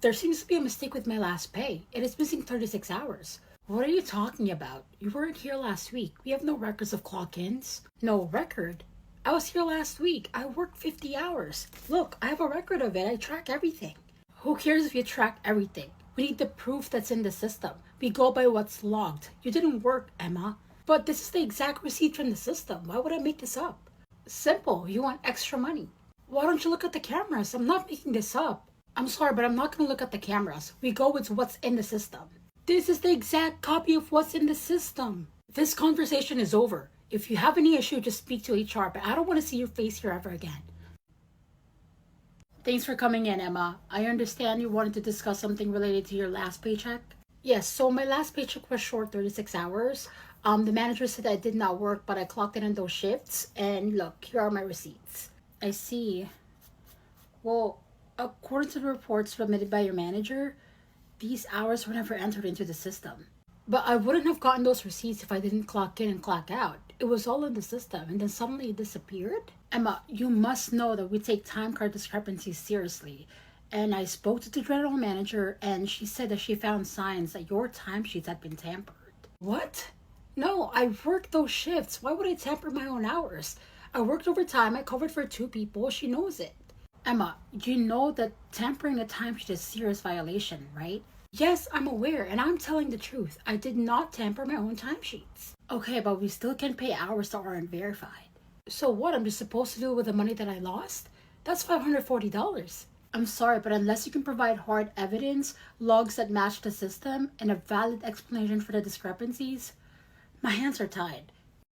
There seems to be a mistake with my last pay. It is missing 36 hours. What are you talking about? You weren't here last week. We have no records of clock-ins. No record? I was here last week. I worked 50 hours. Look, I have a record of it. I track everything. Who cares if you track everything? We need the proof that's in the system. We go by what's logged. You didn't work, Emma. But this is the exact receipt from the system. Why would I make this up? Simple. You want extra money. Why don't you look at the cameras? I'm not making this up. I'm sorry, but I'm not going to look at the cameras. We go with what's in the system. This is the exact copy of what's in the system. This conversation is over. If you have any issue, just speak to HR, but I don't want to see your face here ever again. Thanks for coming in, Emma. I understand you wanted to discuss something related to your last paycheck. Yes, so my last paycheck was short 36 hours. The manager said I did not work, but I clocked in on those shifts. And look, here are my receipts. I see. Well, according to the reports submitted by your manager, these hours were never entered into the system. But I wouldn't have gotten those receipts if I didn't clock in and clock out. It was all in the system, and then suddenly it disappeared. Emma, you must know that we take time card discrepancies seriously. And I spoke to the general manager, and she said that she found signs that your timesheets had been tampered. What? No, I worked those shifts. Why would I tamper my own hours? I worked overtime. I covered for 2 people. She knows it. Emma, you know that tampering a timesheet is a serious violation, right? Yes, I'm aware, and I'm telling the truth. I did not tamper my own timesheets. Okay, but we still can pay hours that aren't verified. So what, I'm just supposed to do with the money that I lost? That's $540. I'm sorry, but unless you can provide hard evidence, logs that match the system, and a valid explanation for the discrepancies, my hands are tied.